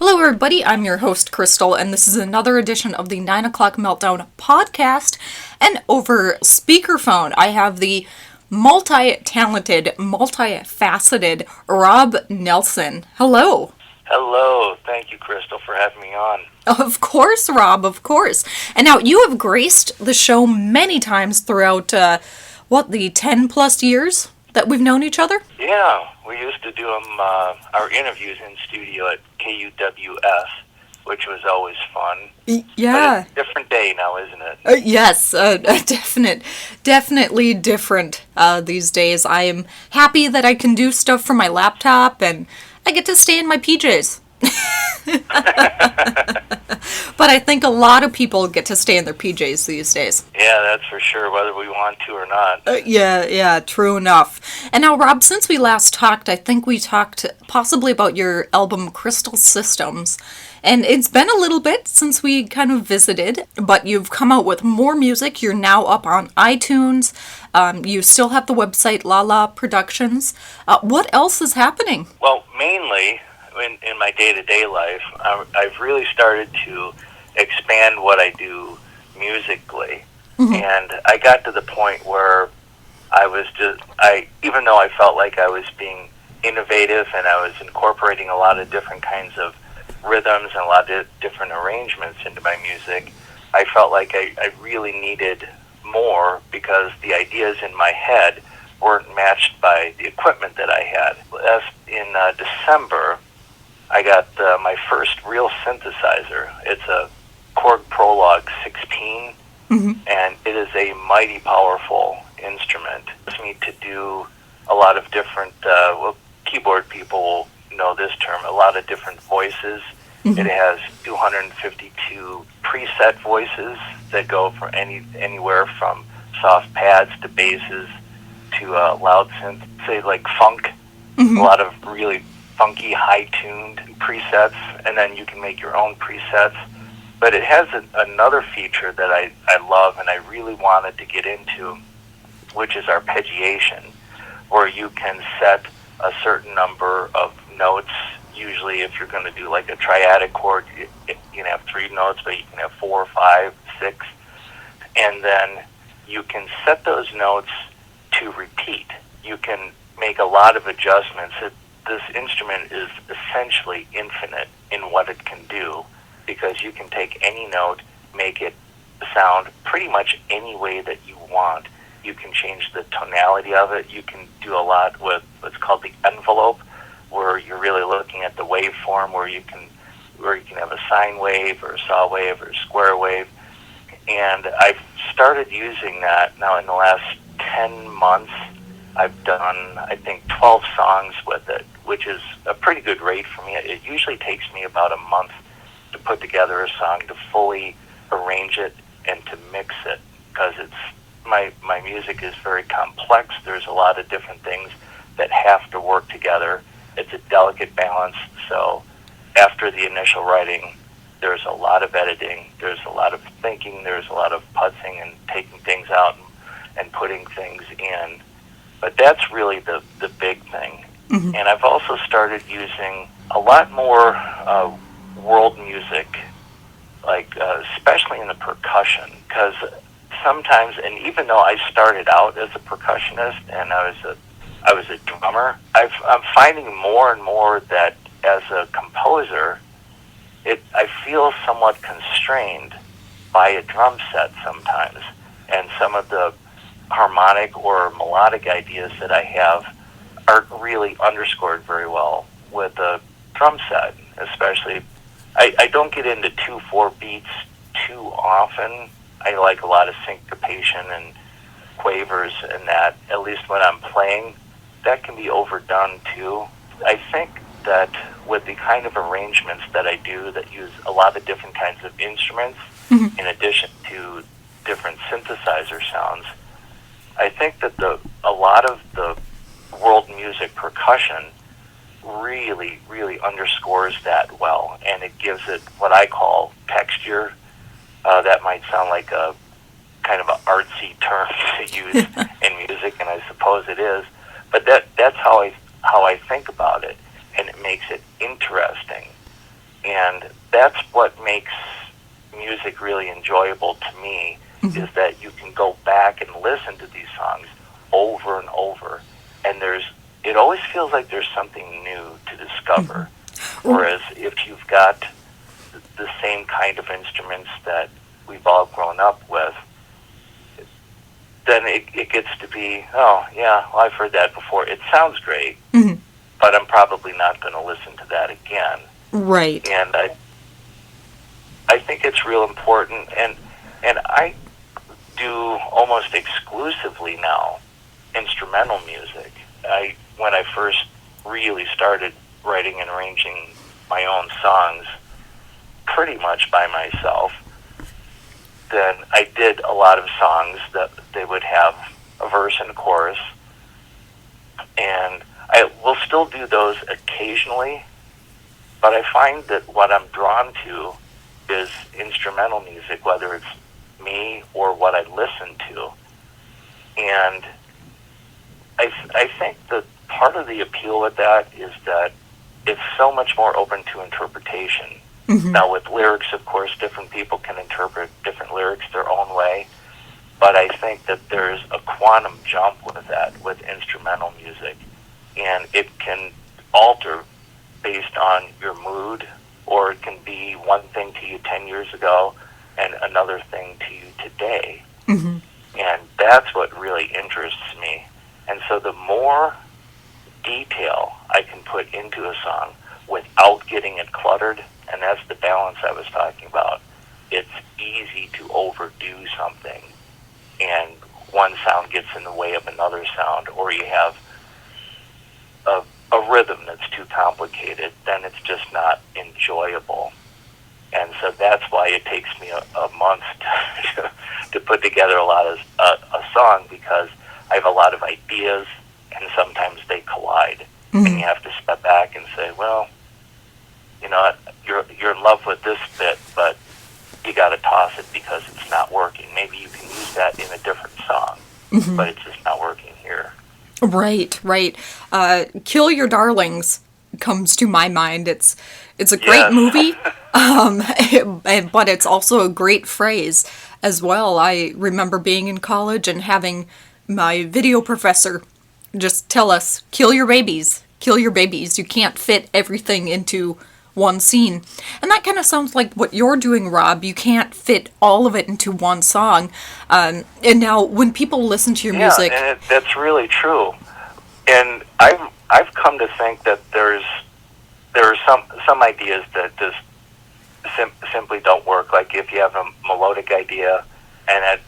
Hello, everybody. I'm your host, Crystal, and this is another edition of the 9 o'clock Meltdown podcast. And over speakerphone, I have the multi-talented, multifaceted Rob Nelson. Hello. Hello. Thank you, Crystal, for having me on. Of course, Rob, of course. And now you have graced the show many times throughout, the 10 plus years that we've known each other? Yeah, we used to do our interviews in studio at KUWS, which was always fun. Yeah. But it's a different day now, isn't it? Yes, definitely different these days. I am happy that I can do stuff from my laptop and I get to stay in my PJs. But I think a lot of people get to stay in their PJs these days. Yeah, that's for sure, whether we want to or not. Yeah, true enough. And now, Rob, since we last talked, I think we talked possibly about your album Crystal Systems. And it's been a little bit since we kind of visited, but you've come out with more music. You're now up on iTunes. You still have the website Laga Productions. What else is happening? Well, mainly in my day-to-day life, I've really started to expand what I do musically. Mm-hmm. And I got to the point where even though I felt like I was being innovative and I was incorporating a lot of different kinds of rhythms and a lot of different arrangements into my music, I felt like I really needed more because the ideas in my head weren't matched by the equipment that I had. As in December, I got my first real synthesizer. It's a Korg Prologue 16, mm-hmm. and it is a mighty powerful instrument. It allows me to do a lot of different, keyboard people know this term, a lot of different voices. Mm-hmm. It has 252 preset voices that go for anywhere from soft pads to basses to loud synth, say like funk, mm-hmm. a lot of really funky, high-tuned presets, and then you can make your own presets. But it has another feature that I love and I really wanted to get into, which is arpeggiation, where you can set a certain number of notes. Usually if you're going to do like a triadic chord, you can have 3 notes, but you can have 4, 5, 6. And then you can set those notes to repeat. You can make a lot of adjustments. This instrument is essentially infinite in what it can do because you can take any note, make it sound pretty much any way that you want. You can change the tonality of it. You can do a lot with what's called the envelope, where you're really looking at the waveform, where you can have a sine wave or a saw wave or a square wave. And I've started using that now in the last 10 months. I've done, I think, 12 songs with it, which is a pretty good rate for me. It usually takes me about a month to put together a song, to fully arrange it and to mix it, because my music is very complex. There's a lot of different things that have to work together. It's a delicate balance, so after the initial writing, there's a lot of editing, there's a lot of thinking, there's a lot of putzing and taking things out and putting things in. But that's really the big thing. Mm-hmm. And I've also started using a lot more world music, like especially in the percussion, because sometimes, and even though I started out as a percussionist and I was a drummer, I'm finding more and more that as a composer, I feel somewhat constrained by a drum set sometimes, and some of the harmonic or melodic ideas that I have aren't really underscored very well with a drum set, especially. I don't get into 2/4 beats too often. I like a lot of syncopation and quavers and that, at least when I'm playing. That can be overdone too. I think that with the kind of arrangements that I do that use a lot of different kinds of instruments, mm-hmm. in addition to different synthesizer sounds, I think that a lot of the world music percussion really, really underscores that well, and it gives it what I call texture. That might sound like a kind of an artsy term to use in music, and I suppose it is, but that's how I think about it, and it makes it interesting. And that's what makes music really enjoyable to me, is that you can go back and listen to these songs over and over, and it always feels like there's something new to discover. Whereas if you've got the same kind of instruments that we've all grown up with, then it gets to be, oh, yeah, well, I've heard that before. It sounds great, but I'm probably not going to listen to that again. Right. And I think it's real important, and I do almost exclusively now instrumental music. When I first really started writing and arranging my own songs pretty much by myself, then I did a lot of songs that they would have a verse and a chorus, and I will still do those occasionally, but I find that what I'm drawn to is instrumental music, whether it's me or what I listen to. And I think that part of the appeal with that is that it's so much more open to interpretation. Now, with lyrics, of course, different people can interpret different lyrics their own way, but I think that there's a quantum jump with that, with instrumental music, and it can alter based on your mood, or it can be one thing to you 10 years ago and another thing to you today. And that's what really interests me. And so the more detail I can put into a song without getting it cluttered, and that's the balance I was talking about. It's easy to overdo something, and one sound gets in the way of another sound, or you have a rhythm that's too complicated, then it's just not enjoyable. And so that's why it takes me a month to put together a song, because I have a lot of ideas, and sometimes they collide. And you have to step back and say, well, you know, you're in love with this bit, but you got to toss it because it's not working. Maybe you can use that in a different song, but it's just not working here. Right. Kill Your Darlings comes to my mind. It's a great movie, but it's also a great phrase as well. I remember being in college and having my video professor just tell us, kill your babies. You can't fit everything into one scene. And that kind of sounds like what you're doing, Rob. You can't fit all of it into one song. And now when people listen to your music... Yeah, and that's really true. And I've come to think that there are some ideas that just simply don't work. Like if you have a melodic idea and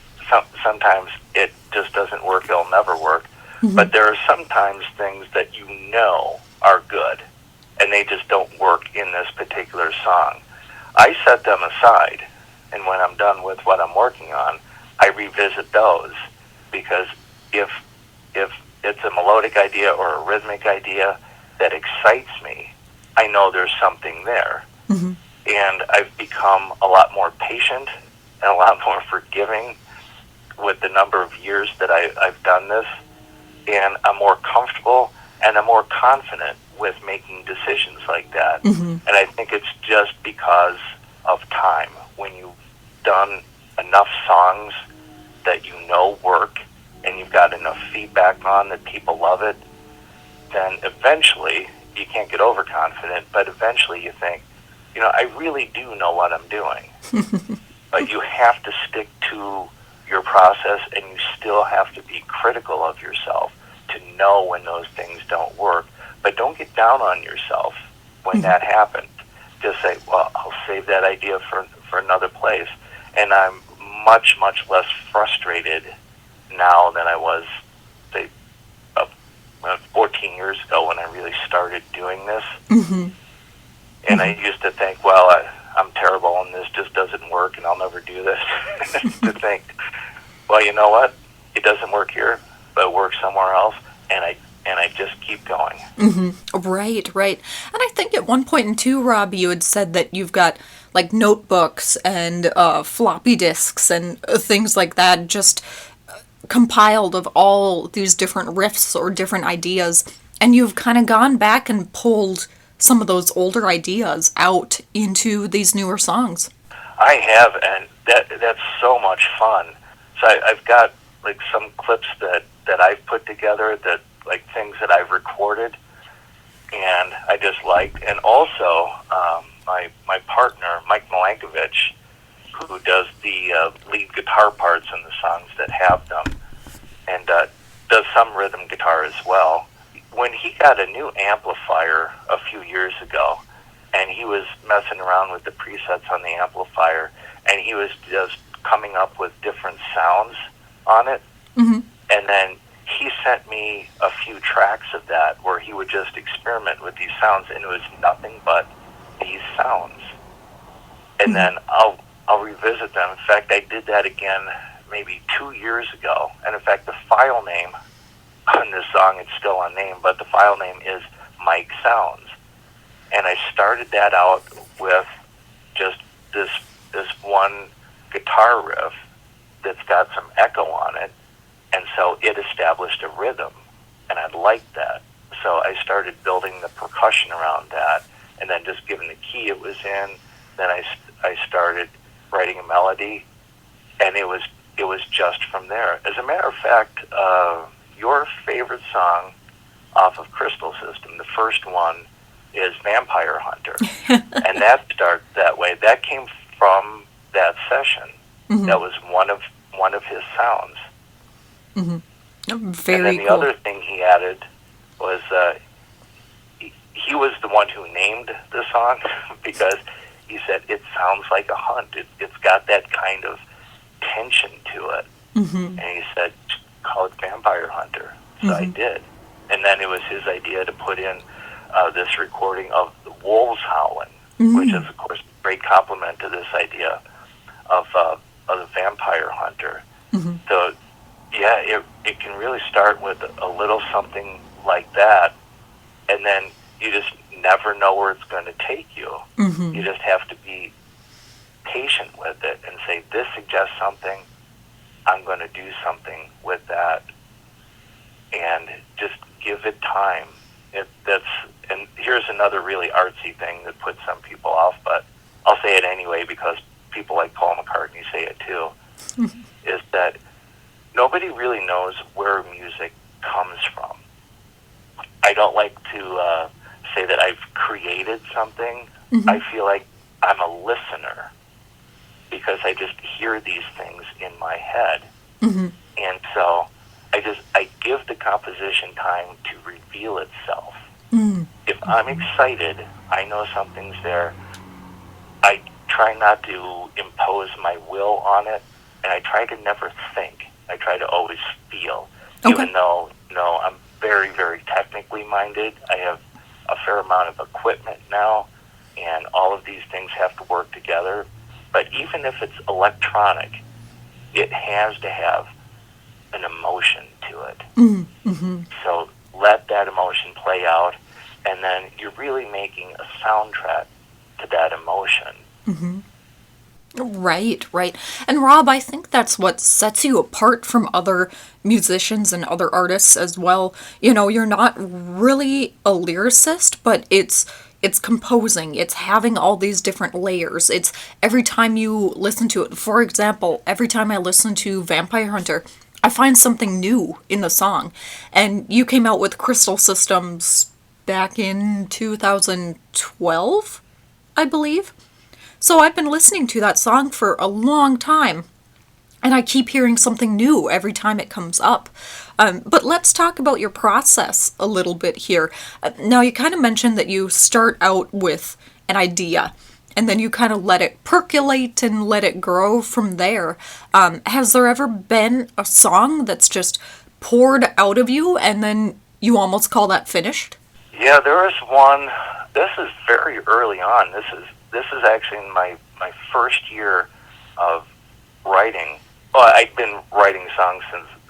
sometimes it just doesn't work, it'll never work. But there are sometimes things that you know are good, and they just don't work in this particular song. I set them aside, and when I'm done with what I'm working on, I revisit those, because if it's a melodic idea or a rhythmic idea that excites me, I know there's something there. And I've become a lot more patient and a lot more forgiving with the number of years that I've done this, and I'm more comfortable and I'm more confident with making decisions like that. And I think it's just because of time. When you've done enough songs that you know work and you've got enough feedback on that people love it, then eventually, you can't get overconfident, but eventually you think, you know, I really do know what I'm doing. But you have to stick to your process, and you still have to be critical of yourself to know when those things don't work. But don't get down on yourself when that happens. Just say, well, I'll save that idea for another place. And I'm much, much less frustrated now than I was, say, 14 years ago when I really started doing this. And I used to think, well, I'm terrible and this just doesn't work and I'll never do this. To think, well, you know what? It doesn't work here, but it works somewhere else. And I just keep going. Right. And I think at one point too, Rob, you had said that you've got like notebooks and floppy disks and things like that, just compiled of all these different riffs or different ideas. And you've kind of gone back and pulled some of those older ideas out into these newer songs. I have, and that's so much fun. So I've got like some clips that I've put together, that like things that I've recorded, and I just liked. And also, my partner Mike Milankovich, who does the lead guitar parts in the songs that have them, and does some rhythm guitar as well. When he got a new amplifier a few years ago, and he was messing around with the presets on the amplifier, and he was just coming up with different sounds on it. Mm-hmm. And then he sent me a few tracks of that where he would just experiment with these sounds, and it was nothing but these sounds. And then I'll revisit them. In fact, I did that again maybe 2 years ago. And in fact, the file name on this song, it's still unnamed, but the file name is Mike Sounds. And I started that out with just this one guitar riff that's got some echo on it. And so it established a rhythm, and I liked that. So I started building the percussion around that, and then just given the key it was in, then I started writing a melody, and it was just from there. As a matter of fact, your favorite song off of Crystal System, the first one, is Vampire Hunter. And that started that way. That came from that session. Mm-hmm. That was one of his sounds. Mm-hmm. Very and then the cool. other thing he added was he was the one who named the song because he said it sounds like a hunt. It's got that kind of tension to it. Mm-hmm. And he said, call it Vampire Hunter. So I did. And then it was his idea to put in this recording of the wolves howling, which is, of course, a great compliment to this idea of the vampire hunter. Mm-hmm. So, yeah, it can really start with a little something like that, and then you just never know where it's going to take you. Mm-hmm. You just have to be patient with it and say, this suggests something, I'm going to do something with that, and just give it time. And here's another really artsy thing that puts some people off, but I'll say it anyway because people like Paul McCartney say it too, is that nobody really knows where music comes from. I don't like to say that I've created something. Mm-hmm. I feel like I'm a listener because I just hear these things in my head. Mm-hmm. And so I give the composition time to reveal itself. Mm-hmm. If I'm excited, I know something's there. I try not to impose my will on it, and I try to never think. I try to always feel. Okay. Even though, I'm very, very technically minded. I have a fair amount of equipment now, and all of these things have to work together. But even if it's electronic, it has to have an emotion to it. Mm-hmm. So let that emotion play out, and then you're really making a soundtrack to that emotion. Mm-hmm. Right. And Rob, I think that's what sets you apart from other musicians and other artists as well. You're not really a lyricist, but it's composing. It's having all these different layers. It's every time you listen to it. For example, every time I listen to Vampire Hunter, I find something new in the song. And you came out with Crystal Systems back in 2012, I believe. So I've been listening to that song for a long time, and I keep hearing something new every time it comes up. But let's talk about your process a little bit here. Now, you kind of mentioned that you start out with an idea, and then you kind of let it percolate and let it grow from there. Has there ever been a song that's just poured out of you, and then you almost call that finished? Yeah, there is one. This is very early on. This is actually in my first year of writing. Well, I'd been writing songs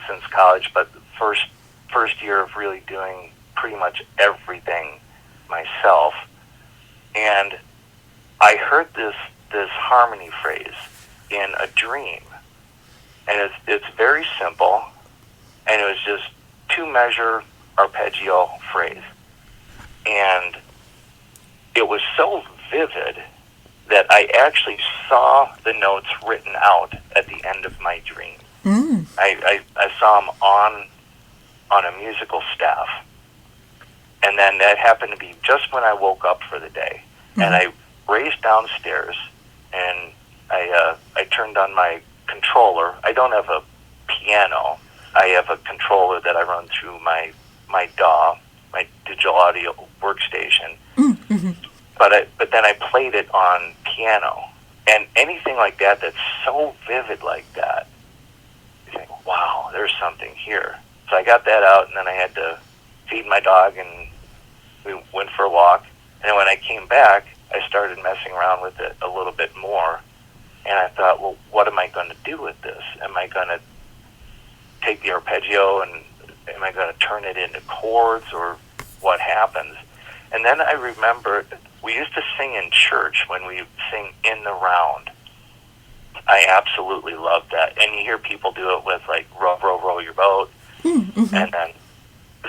since college, but the first year of really doing pretty much everything myself. And I heard this harmony phrase in a dream, and it's very simple, and it was just 2-measure arpeggio phrase. And it was so vivid that I actually saw the notes written out at the end of my dream. Mm. I saw them on a musical staff. And then that happened to be just when I woke up for the day. Mm-hmm. And I raced downstairs, and I turned on my controller. I don't have a piano. I have a controller that I run through my DAW, my digital audio workstation. Mm-hmm. But then I played it on piano. And anything like that that's so vivid like that, you think, wow, there's something here. So I got that out, and then I had to feed my dog, and we went for a walk. And when I came back, I started messing around with it a little bit more. And I thought, well, what am I going to do with this? Am I going to take the arpeggio, and am I going to turn it into chords, or what happens? And then I remember we used to sing in church when we sing in the round. I absolutely loved that. And you hear people do it with, like, row, row, row your boat. Mm-hmm. And then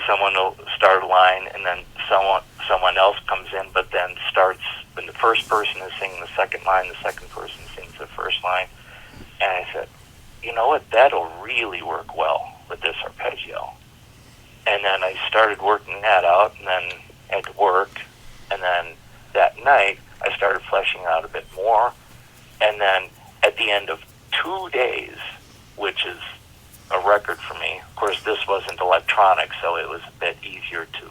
someone will start a line, and then someone else comes in, but then starts, when the first person is singing the second line, the second person sings the first line. And I said, you know what, that'll really work well with this arpeggio. And then I started working that out, and then had to work. And then that night, I started fleshing out a bit more. And then at the end of 2 days, which is a record for me. Of course, this wasn't electronic, so it was a bit easier to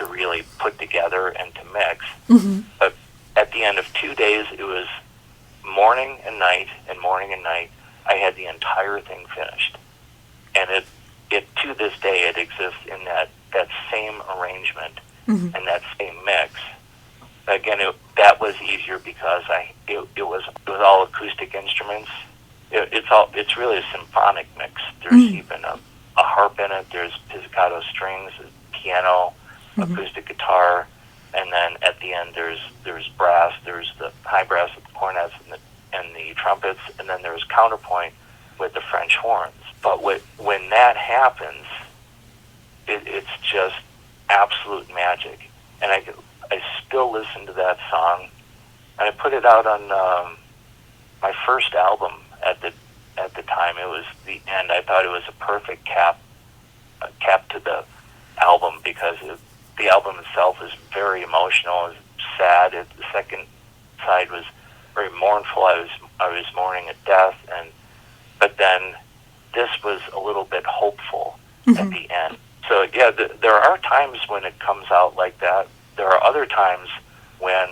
really put together and to mix. Mm-hmm. But at the end of 2 days, it was morning and night, and morning and night. I had the entire thing finished. And it to this day, it exists in that same arrangement, mm-hmm. and that same mix. Again, that was easier because it was all acoustic instruments. It's really a symphonic mix. There's even a harp in it. There's pizzicato strings, piano, mm-hmm. acoustic guitar, and then at the end there's brass. There's the high brass with the cornets and the trumpets, and then there's counterpoint with the French horns. But when that happens, it's just absolute magic. And I still listen to that song, and I put it out on my first album. At the time, it was the end. I thought it was a perfect cap to the album, because the album itself is very emotional, it was sad. The second side was very mournful. I was mourning a death, but then this was a little bit hopeful, mm-hmm. at the end. So yeah, there are times when it comes out like that. There are other times when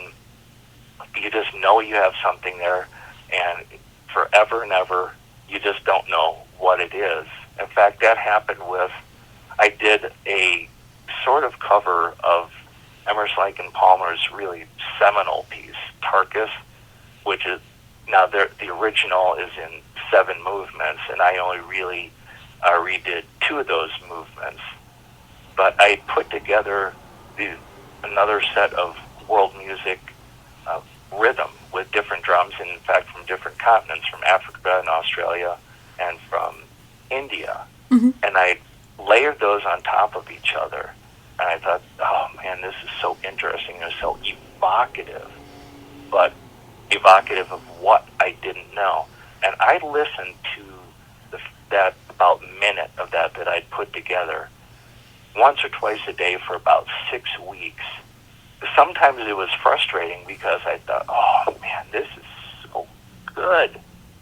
you just know you have something there, and forever and ever, you just don't know what it is. In fact, that happened I did a sort of cover of Emerson, Lake and Palmer's really seminal piece, Tarkus, which is, now the original is in 7 movements, and I only really redid 2 of those movements. But I put together another set of world music rhythm with different drums, and in fact from different continents, from Africa and Australia and from India. Mm-hmm. And I layered those on top of each other, and I thought, oh man, this is so interesting. It's so evocative, but evocative of what I didn't know. And I listened to that about minute of that I'd put together once or twice a day for about 6 weeks. Sometimes it was frustrating because I thought, oh man, this is so good,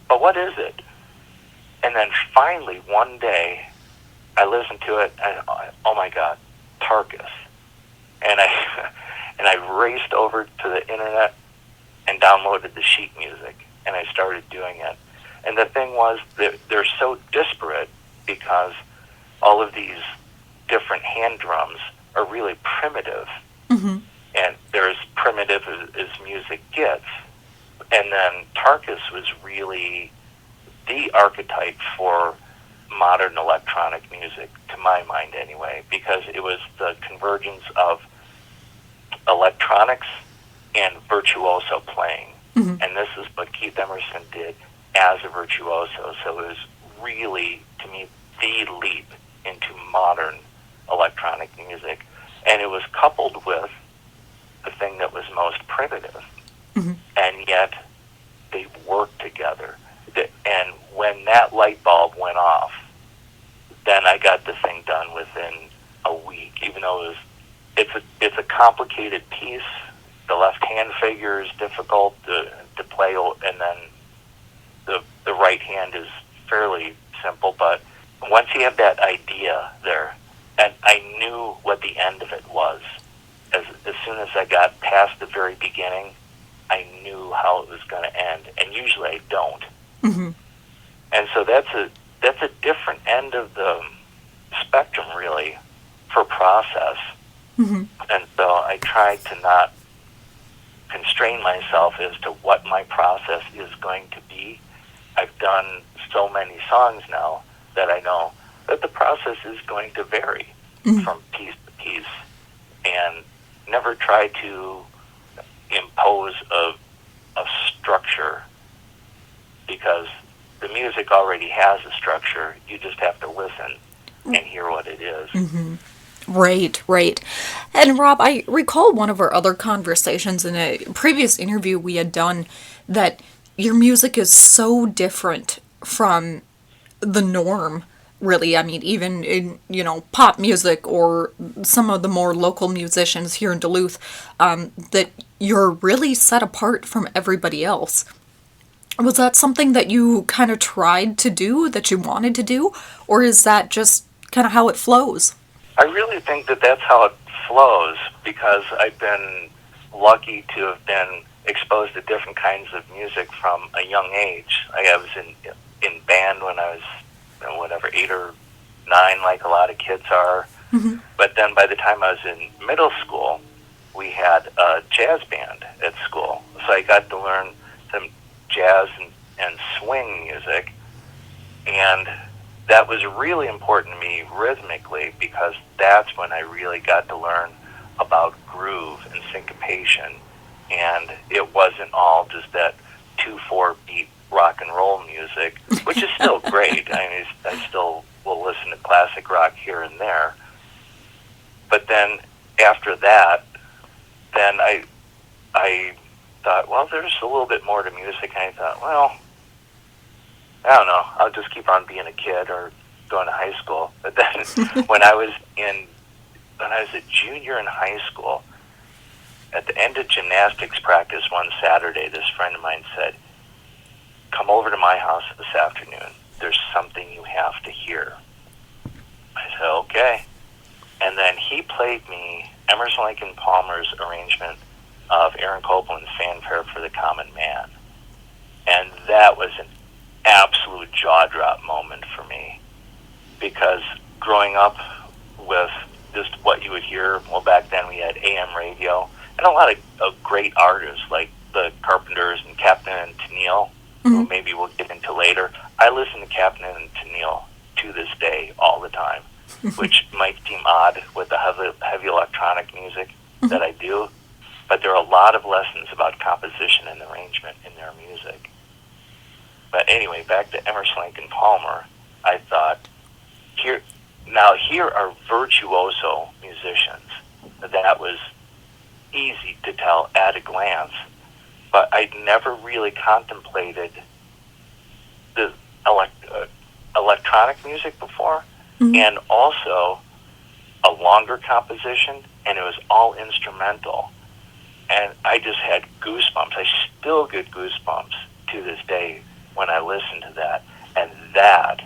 but what is it? And then finally one day I listened to it, and oh my God, Tarkus. And I raced over to the internet and downloaded the sheet music, and I started doing it. And the thing was that they're so disparate because all of these different hand drums are really primitive. Mm-hmm. And they're as primitive as music gets. And then Tarkus was really the archetype for modern electronic music, to my mind anyway, because it was the convergence of electronics and virtuoso playing. Mm-hmm. And this is what Keith Emerson did as a virtuoso. So it was really, to me, the leap into modern electronic music. And it was coupled with the thing that was most primitive. Mm-hmm. And yet they work together. And when that light bulb went off, then I got the thing done within a week. Even though it's a complicated piece. The left hand figure is difficult to play, and then the right hand is fairly simple. But once you have that idea there, and I knew what the end of it was. As soon as I got past the very beginning, I knew how it was going to end, and usually I don't. Mm-hmm. And so that's a different end of the spectrum, really, for process. Mm-hmm. And so I try to not constrain myself as to what my process is going to be. I've done so many songs now that I know that the process is going to vary from piece to piece, and never try to impose a structure, because the music already has a structure. You just have to listen and hear what it is. Mm-hmm. Right, right. And Rob, I recall one of our other conversations in a previous interview we had done that your music is so different from the norm, really. I mean, even in, pop music or some of the more local musicians here in Duluth, that you're really set apart from everybody else. Was that something that you kind of tried to do, that you wanted to do, or is that just kind of how it flows? I really think that that's how it flows, because I've been lucky to have been exposed to different kinds of music from a young age. I was in band when I was, 8 or 9, like a lot of kids are. Mm-hmm. But then by the time I was in middle school, we had a jazz band at school. So I got to learn some jazz and swing music, and that was really important to me rhythmically, because that's when I really got to learn about groove and syncopation, and it wasn't all just that 2/4 beat rock and roll music, which is still great. I mean, I still will listen to classic rock here and there. But then after that, then I thought, well, there's a little bit more to music, and I thought, well, I don't know, I'll just keep on being a kid or going to high school. But then when I was a junior in high school, at the end of gymnastics practice one Saturday, this friend of mine said, come over to my house this afternoon. There's something you have to hear. I said, okay. And then he played me Emerson, Lake and Palmer's arrangement of Aaron Copland's Fanfare for the Common Man. And that was an absolute jaw-drop moment for me, because growing up with just what you would hear, well, back then we had AM radio, and a lot of great artists like the Carpenters and Captain and Tennille, who maybe we'll get into later. I listen to Captain and Tennille to this day all the time, which might seem odd with the heavy electronic music that I do, but there are a lot of lessons about composition and arrangement in their music. But anyway, back to Emerson, Lake and Palmer, I thought, here are virtuoso musicians. That was easy to tell at a glance, but I'd never really contemplated the electronic music before, and also a longer composition, and it was all instrumental. And I just had goosebumps. I still get goosebumps to this day when I listen to that. And that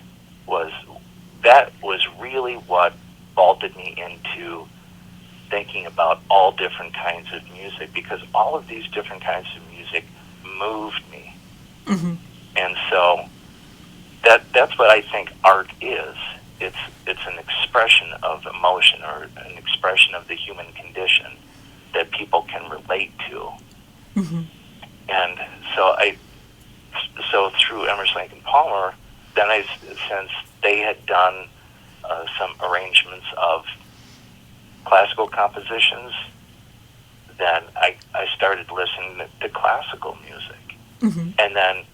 was really what vaulted me into thinking about all different kinds of music, because all of these different kinds of music moved me. Mm-hmm. And so that's what I think art is. It's an expression of emotion, or an expression of the human condition that people can relate to. Mm-hmm. And so through Emerson, Lake and Palmer, then since they had done some arrangements of classical compositions, then I started listening to classical music. Mm-hmm. And then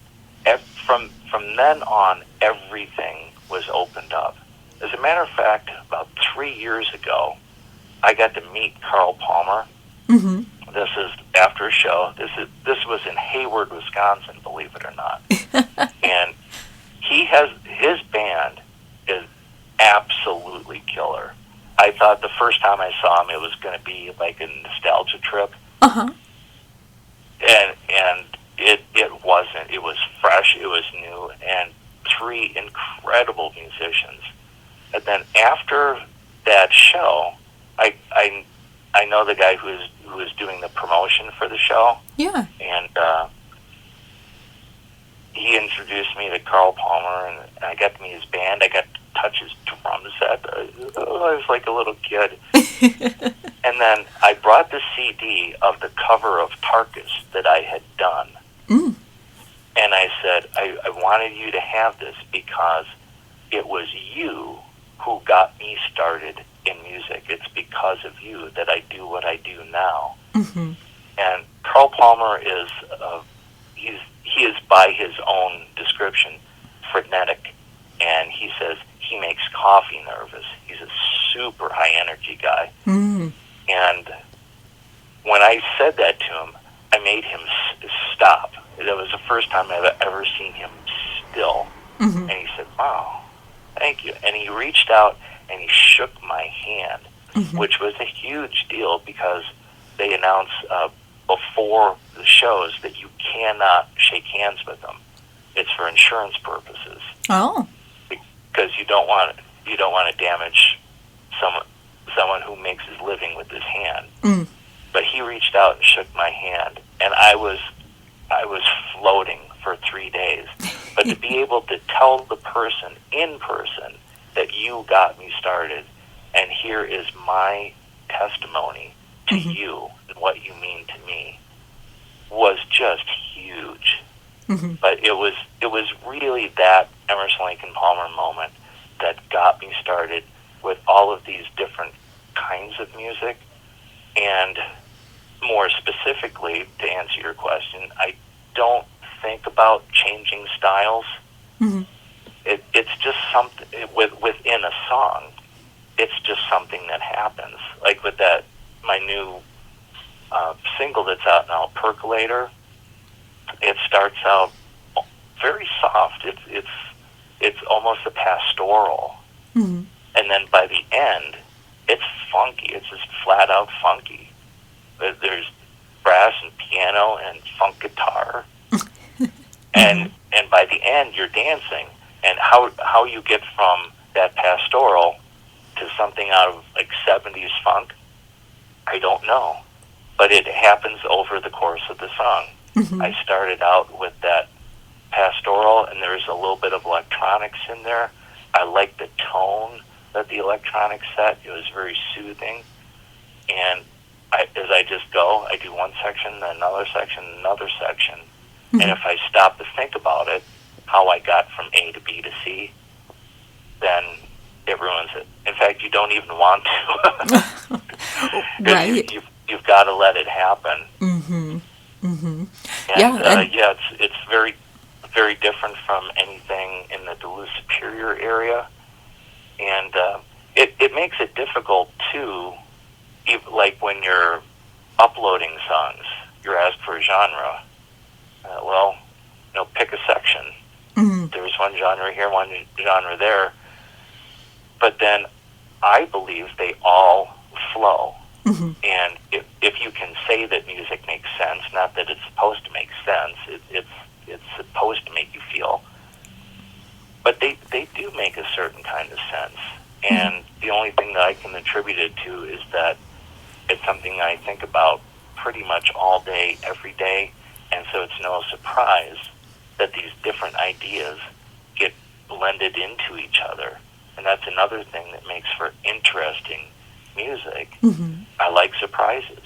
from then on, everything was opened up. As a matter of fact, about 3 years ago, I got to meet Carl Palmer, Mm-hmm. this is after a show. This was in Hayward, Wisconsin, believe it or not. And his band is absolutely killer. I thought the first time I saw him, it was going to be like a nostalgia trip. Uh-huh. And it wasn't. It was fresh. It was new, and 3 incredible musicians. And then after that show, I know the guy who was doing the promotion for the show. Yeah. And he introduced me to Carl Palmer, and I got to meet his band. I got to touch his drum set. I was like a little kid. And then I brought the CD of the cover of Tarkus that I had done. Mm. And I said, I wanted you to have this because it was you who got me started in music. It's because of you that I do what I do now. Mm-hmm. And Carl Palmer is, he is by his own description, frenetic. And he says he makes coffee nervous. He's a super high energy guy. Mm. And when I said that to him, I made him stop. That was the first time I've ever seen him still. Mm-hmm. And he said, "Wow, thank you." And he reached out and he shook my hand, mm-hmm. which was a huge deal because they announce before the shows that you cannot shake hands with them. It's for insurance purposes. Oh. Because you don't want to damage someone who makes his living with his hand. Mm. But he reached out and shook my hand, and I was floating for 3 days. But to be able to tell the person in person that you got me started, and here is my testimony to mm-hmm. you and what you mean to me, was just huge. Mm-hmm. But it was really that Emerson, Lake and Palmer moment that got me started with all of these different kinds of music. And more specifically, to answer your question, I don't think about changing styles. Mm-hmm. It's just something within a song. It's just something that happens. Like with that, my new single that's out now, Percolator. It starts out very soft. It's almost a pastoral, mm-hmm. and then by the end, it's funky. It's just flat out funky. There's brass and piano and funk guitar, and by the end, you're dancing. And how you get from that pastoral to something out of like 70s funk, I don't know, but it happens over the course of the song. Mm-hmm. I started out with that pastoral, and there's a little bit of electronics in there. I like the tone that the electronics set. It was very soothing. And as I just go, I do one section, then another section, another section. Mm-hmm. And if I stop to think about it, how I got from A to B to C, then it ruins it. In fact, you don't even want to. Right. You've got to let it happen. Mm-hmm. Mm-hmm. And, it's very, very different from anything in the Duluth Superior area. And it makes it difficult, too, like when you're uploading songs, you're asked for a genre. Pick a section. Mm-hmm. There's one genre here, one genre there. But then I believe they all flow. Mm-hmm. And if you can say that music makes sense, not that it's supposed to make sense, it's supposed to make you feel, but they do make a certain kind of sense. And mm-hmm. the only thing that I can attribute it to is that it's something I think about pretty much all day, every day, and so it's no surprise that these different ideas get blended into each other. And that's another thing that makes for interesting music. Mm-hmm. I like surprises.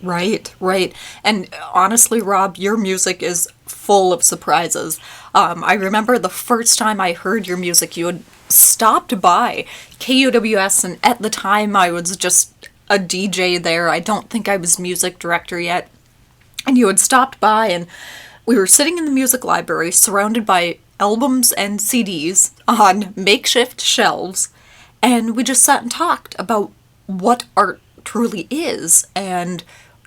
Right. And honestly, Rob, your music is full of surprises. I remember the first time I heard your music, you had stopped by KUWS, and at the time I was just a DJ there. I don't think I was music director yet. And you had stopped by, and we were sitting in the music library surrounded by albums and CDs on makeshift shelves, and we just sat and talked about what art truly is and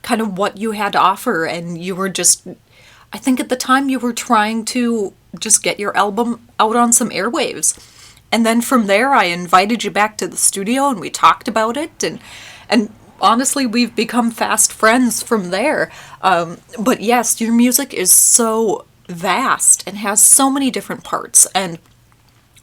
kind of what you had to offer, and you were just, I think at the time you were trying to just get your album out on some airwaves. And then from there, I invited you back to the studio and we talked about it. And honestly, we've become fast friends from there. But yes, your music is so vast and has so many different parts. And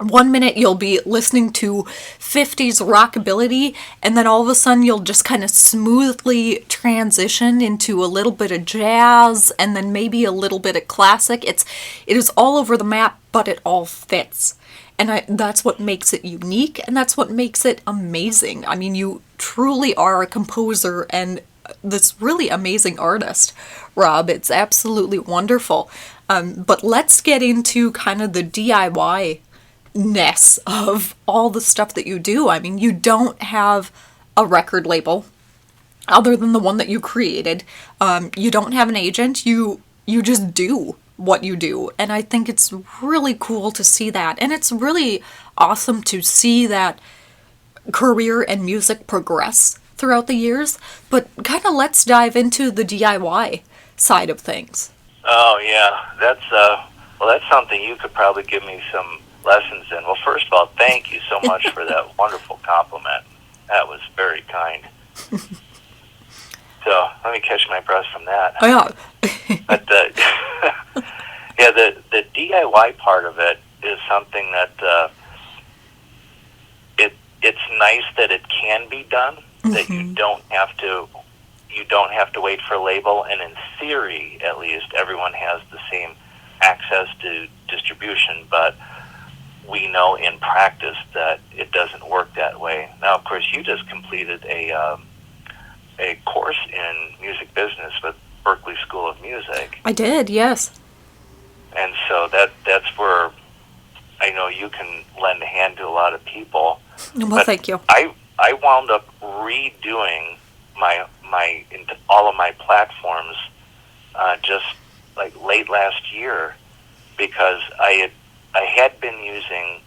one minute you'll be listening to 50s rockabilly, and then all of a sudden you'll just kind of smoothly transition into a little bit of jazz, and then maybe a little bit of classic. It is all over the map, but it all fits. And that's what makes it unique, and that's what makes it amazing. I mean, you truly are a composer and this really amazing artist, Rob. It's absolutely wonderful. But let's get into kind of the DIY ness of all the stuff that you do. I mean, you don't have a record label other than the one that you created. You don't have an agent. You just do what you do. And I think it's really cool to see that. And it's really awesome to see that career and music progress throughout the years. But kind of let's dive into the DIY side of things. Oh, yeah. That's something you could probably give me some lessons in. Well, first of all, thank you so much for that wonderful compliment. That was very kind. So let me catch my breath from that. Oh, yeah. But the DIY part of it is something that it's nice that it can be done. That you don't have to wait for a label, and in theory, at least, everyone has the same access to distribution, but we know in practice that it doesn't work that way. Now, of course, you just completed a course in music business with Berklee School of Music. I did, yes. And so that's where I know you can lend a hand to a lot of people. Well, but thank you. I wound up redoing all of my platforms just like late last year, because I had been using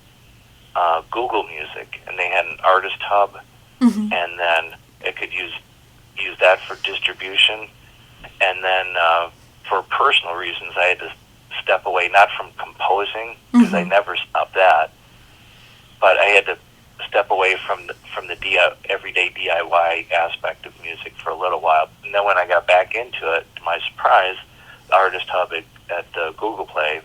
Google Music, and they had an artist hub, and then I could use that for distribution, and then for personal reasons I had to step away, not from composing, because I never stopped that, but I had to step away from the everyday DIY aspect of music for a little while. And then when I got back into it, to my surprise, the artist hub at Google Play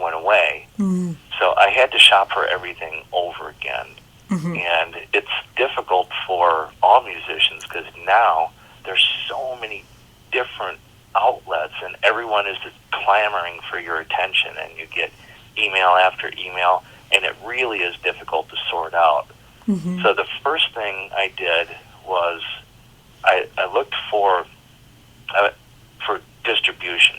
went away. So I had to shop for everything over again. And it's difficult for all musicians, because now there's so many different outlets, and everyone is just clamoring for your attention, and you get email after email, and it really is difficult to sort out. So the first thing I did was I looked for distribution,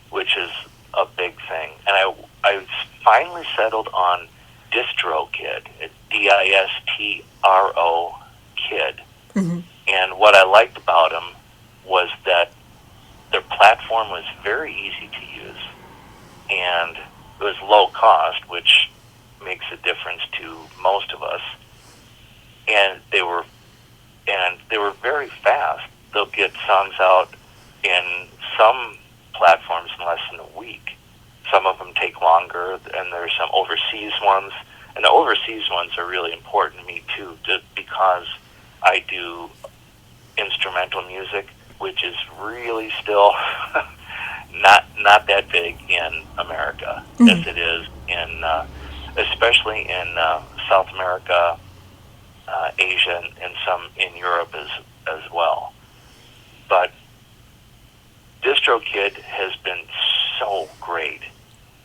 which is a big thing, and I finally settled on DistroKid, DISTRO Kid. And what I liked about them was that their platform was very easy to use, and it was low cost, which makes a difference to most of us. And they were very fast. They'll get songs out in some platforms in less than a week. Some of them take longer, and there's some overseas ones. And the overseas ones are really important to me too, just because I do instrumental music, which is really still not that big in America as it is in, especially in South America, Asia, and some in Europe as well. But DistroKid has been so great,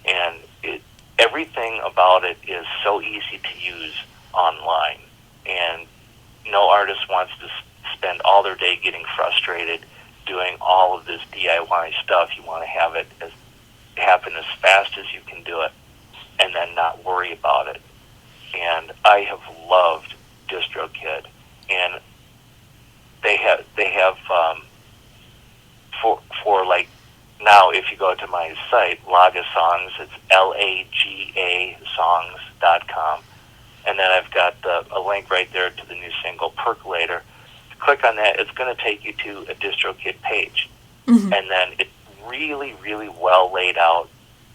and everything about it is so easy to use online, and no artist wants to spend all their day getting frustrated doing all of this DIY stuff. You want to have it happen as fast as you can do it, and then not worry about it. And I have loved DistroKid, and they have for like now, if you go to my site, Laga Songs, it's LAGA songs.com, and then I've got a link right there to the new single Percolator. click on that, it's going to take you to a DistroKid page. Mm-hmm. And then it's really, really well laid out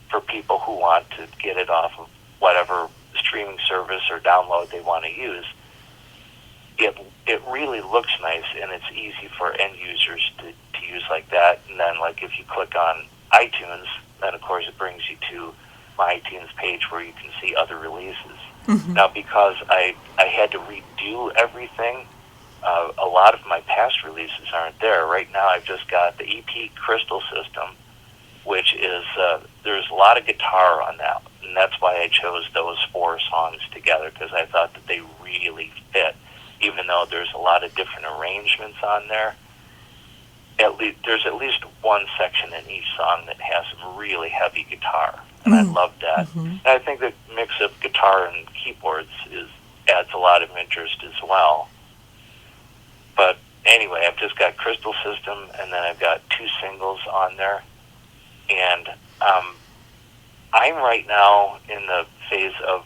for people who want to get it off of whatever streaming service or download they want to use. It really looks nice, and it's easy for end users to use like that. And then, like, if you click on iTunes, then, of course, it brings you to my iTunes page where you can see other releases. Mm-hmm. Now, because I had to redo everything, a lot of my past releases aren't there. Right now, I've just got the EP Crystal System, which is, there's a lot of guitar on that, and that's why I chose those 4 songs together, because I thought that they really fit. Even though there's a lot of different arrangements on there, there's at least one section in each song that has some really heavy guitar, and I love that. Mm-hmm. And I think the mix of guitar and keyboards adds a lot of interest as well. But anyway, I've just got Crystal System, and then I've got 2 singles on there, and I'm right now in the phase of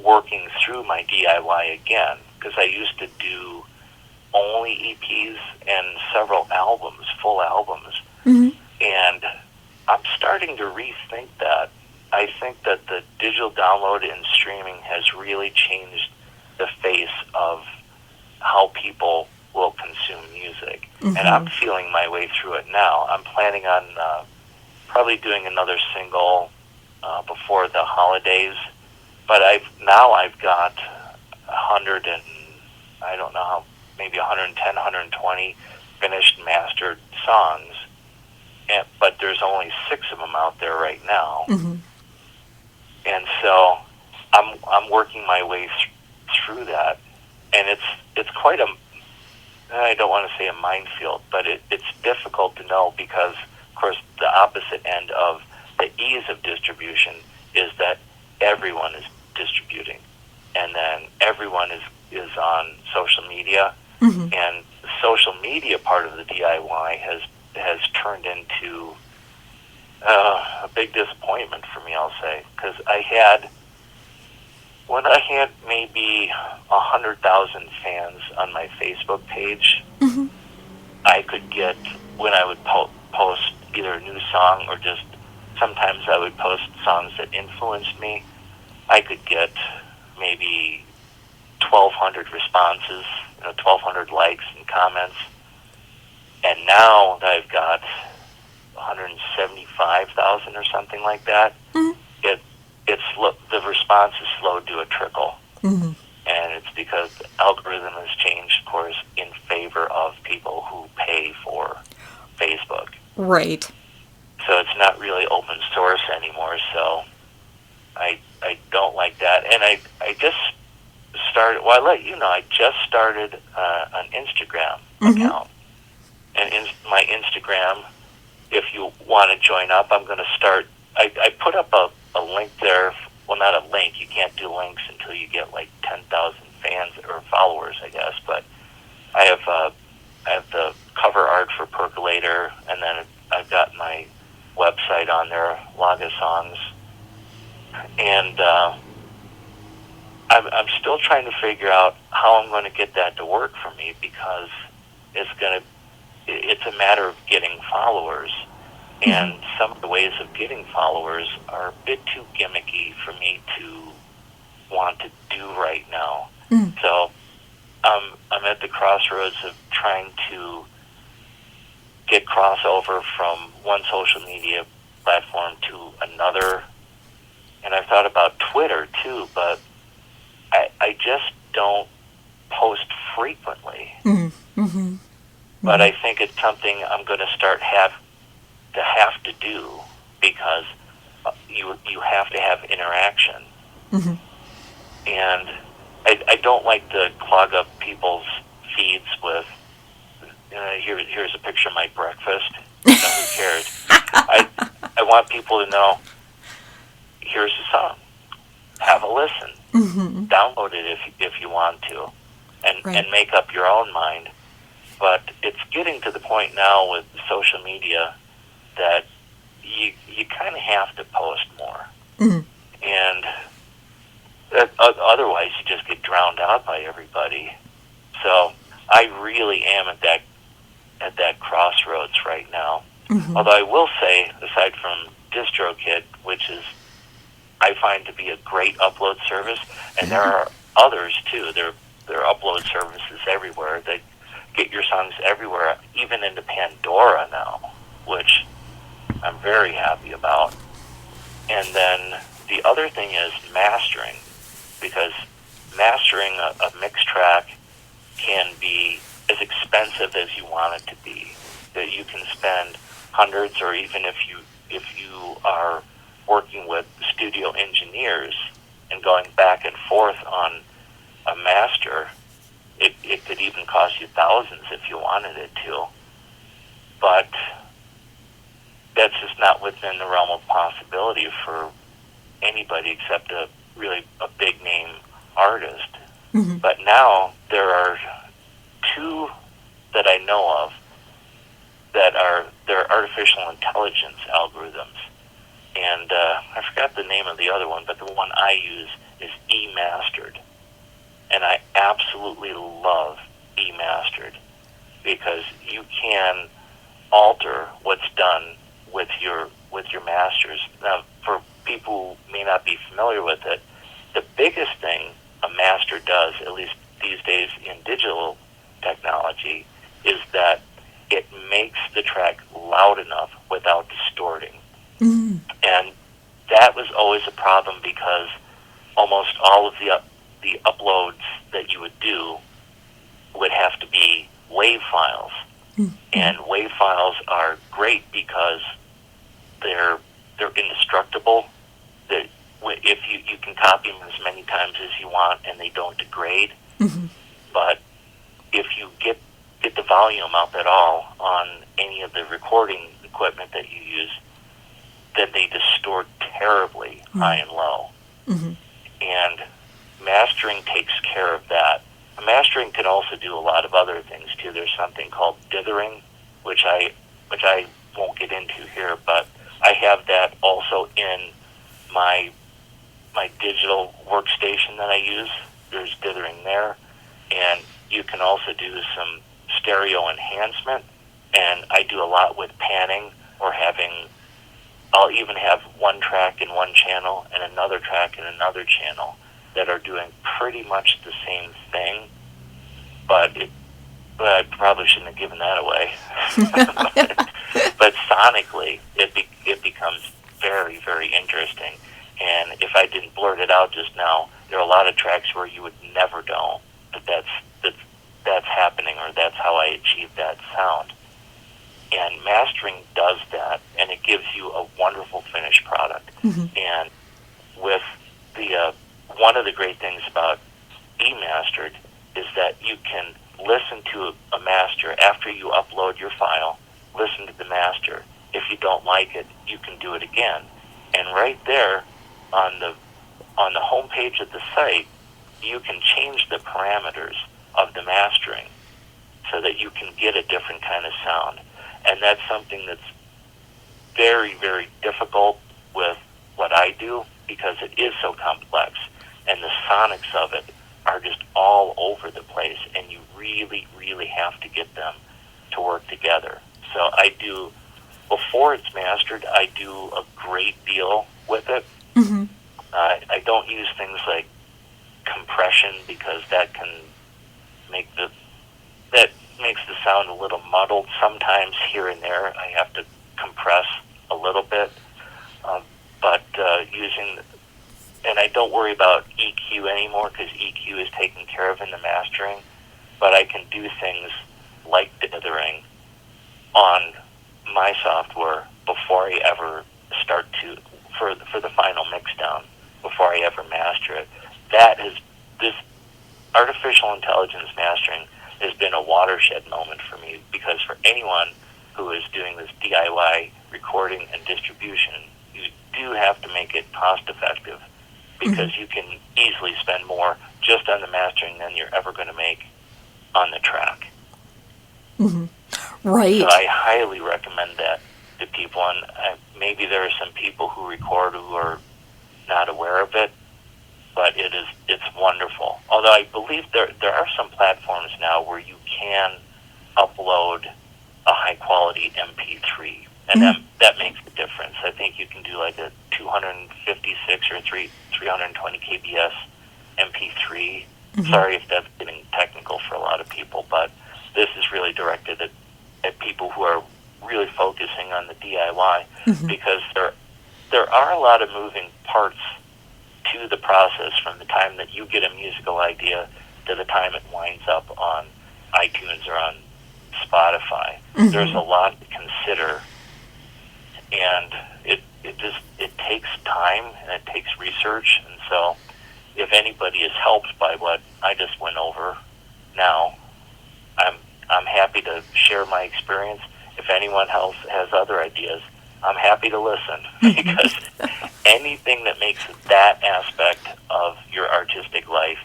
working through my DIY again, because I used to do only EPs and several albums, full albums. Mm-hmm. And I'm starting to rethink that. I think that the digital download and streaming has really changed the face of how people will consume music. Mm-hmm. And I'm feeling my way through it now. I'm planning on probably doing another single before the holidays. But I've got 100 and I don't know how, maybe 110, 120 finished mastered songs, but there's only 6 of them out there right now. Mm-hmm. And so I'm working my way through that, and it's quite a, I don't want to say a minefield, but it's difficult to know because, of course, the opposite end of the ease of distribution is that everyone is distributing, and then everyone is on social media, Mm-hmm. and the social media part of the DIY has turned into a big disappointment for me, I'll say, because when I had maybe 100,000 fans on my Facebook page, Mm-hmm. I could get, when I would post either a new song or just sometimes I would post songs that influenced me, I could get maybe 1,200 responses, 1,200 likes and comments. And now that I've got 175,000 or something like that, Mm-hmm. the response is slowed to a trickle. Mm-hmm. And it's because the algorithm has changed, of course, in favor of people who pay for Facebook. Right. So it's not really open source anymore, so I don't like that. And I just started, well, I'll let you know, I just started an Instagram Mm-hmm. account. And my Instagram, if you want to join up, I'm going to start, I put up a link there. Well, not a link. You can't do links until you get like 10,000 fans or followers, I guess. But I have the cover art for Percolator, and then I've got my website on there, Laga Songs. And I'm still trying to figure out how I'm going to get that to work for me, because it's a matter of getting followers. And some of the ways of getting followers are a bit too gimmicky for me to want to do right now. Mm. So I'm at the crossroads of trying to get crossover from one social media platform to another. And I've thought about Twitter too, but I just don't post frequently. Mm-hmm. Mm-hmm. But I think it's something I'm going to start have to do, because you have to have interaction. Mm-hmm. And I don't like to clog up people's feeds with, here's a picture of my breakfast. Who cares? I want people to know, here's the song. Have a listen. Mm-hmm. Download it if you want to, and Right. and make up your own mind. But it's getting to the point now with social media that you kind of have to post more. Mm-hmm. And otherwise you just get drowned out by everybody. So I really am at that crossroads right now. Mm-hmm. Although I will say, aside from DistroKid, which is I find to be a great upload service, and there are others too. There are upload services everywhere that get your songs everywhere, even into Pandora now, which I'm very happy about. And then the other thing is mastering, because mastering a mix track can be as expensive as you want it to be. That you can spend hundreds, or even if you are working with studio engineers and going back and forth on a master, it could even cost you thousands if you wanted it to. But that's just not within the realm of possibility for anybody except a big name artist. Mm-hmm. But now there are two that I know of that are they're artificial intelligence algorithms. And I forgot the name of the other one, but the one I use is eMastered. And I absolutely love eMastered because you can alter what's done with your masters. Now, for people who may not be familiar with it, the biggest thing a master does, at least these days in digital technology, is that it makes the track loud enough without distorting. Mm-hmm. And that was always a problem because almost all of the uploads that you would do would have to be WAV files. Mm-hmm. And WAV files are great because they're indestructible. If you can copy them as many times as you want and they don't degrade. Mm-hmm. But if you get the volume up at all on any of the recording equipment that you use, then they distort terribly, Mm-hmm. high and low. Mm-hmm. And mastering takes care of that. Mastering can also do a lot of other things too. There's something called dithering, which I won't get into here, but I have that also in my digital workstation that I use. There's dithering there, and you can also do some stereo enhancement. And I do a lot with panning or I'll even have one track in one channel and another track in another channel that are doing pretty much the same thing, but I probably shouldn't have given that away. But sonically, it becomes very, very interesting. And if I didn't blurt it out just now, there are a lot of tracks where you would never know that that's happening or that's how I achieve that sound. And mastering does that, and it gives you a wonderful finished product. Mm-hmm. And with the one of the great things about eMastered is that you can listen to a master after you upload your file. Listen to the master. If you don't like it, you can do it again. And right there on the home page of the site, you can change the parameters of the mastering so that you can get a different kind of sound. And that's something that's very, very difficult with what I do because it is so complex. And the sonics of it are just all over the place. And you really, really have to get them to work together. So I do, before it's mastered, I do a great deal with it. Mm-hmm. I don't use things like compression because that makes the sound a little muddled. Sometimes here and there I have to compress a little bit, but and I don't worry about EQ anymore because EQ is taken care of in the mastering, but I can do things like dithering on my software before I ever start for the final mix down, before I ever master it. This artificial intelligence mastering has been a watershed moment for me because for anyone who is doing this DIY recording and distribution, you do have to make it cost effective because you can easily spend more just on the mastering than you're ever going to make on the track. Mm-hmm. Right. So I highly recommend that to people, and maybe there are some people who record who are not aware of it, but it's wonderful. Although I believe there are some platforms now where you can upload a high quality MP3, and that makes a difference. I think you can do like a 256 or 320 kbs MP3. Sorry if that's getting technical for a lot of people, but this is really directed at people who are really focusing on the DIY, because there are a lot of moving parts to the process from the time that you get a musical idea to the time it winds up on iTunes or on Spotify. There's a lot to consider, and it takes time and it takes research. And so if anybody is helped by what I just went over now, I'm happy to share my experience. If anyone else has other ideas, I'm happy to listen, because anything that makes that aspect of your artistic life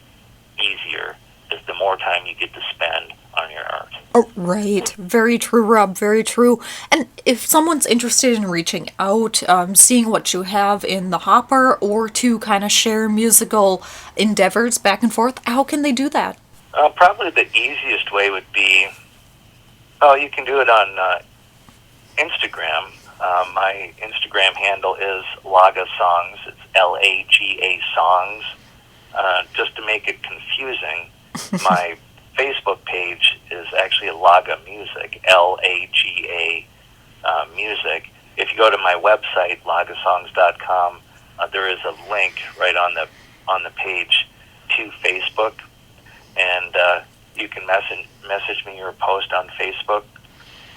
easier is the more time you get to spend on your art. Oh, right. Very true, Rob. Very true. And if someone's interested in reaching out, seeing what you have in the hopper, or to kind of share musical endeavors back and forth, how can they do that? Probably the easiest way would be, you can do it on Instagram. My Instagram handle is Laga Songs. It's Laga Songs. Just to make it confusing, my Facebook page is actually Laga Music, Laga Music. If you go to my website, lagasongs.com, there is a link right on the page to Facebook, and you can message me your post on Facebook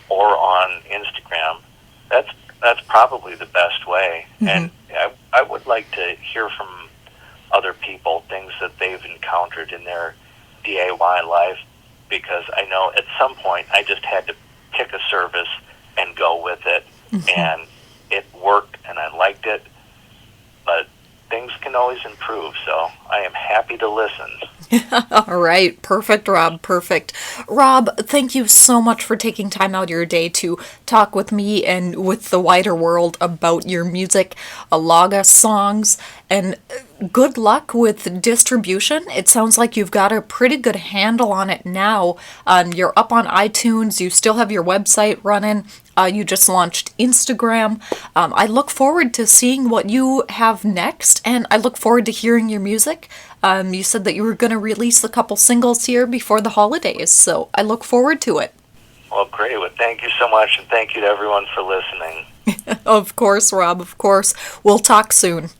or on Instagram. That's probably the best way. And I would like to hear from other people, things that they've encountered in their DIY life, because I know at some point I just had to pick a service and go with it, and it worked and I liked it, but things can always improve, so I am happy to listen. All right. Perfect, Rob. Perfect. Rob, thank you so much for taking time out of your day to talk with me and with the wider world about your music, Laga Songs, and good luck with distribution. It sounds like you've got a pretty good handle on it now. You're up on iTunes. You still have your website running. You just launched Instagram. I look forward to seeing what you have next, and I look forward to hearing your music. You said that you were going to release a couple singles here before the holidays, so I look forward to it. Well, great. Well, thank you so much, and thank you to everyone for listening. Of course, Rob, of course. We'll talk soon.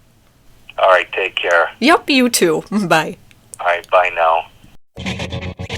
All right, take care. Yep, you too. Bye. All right, bye now.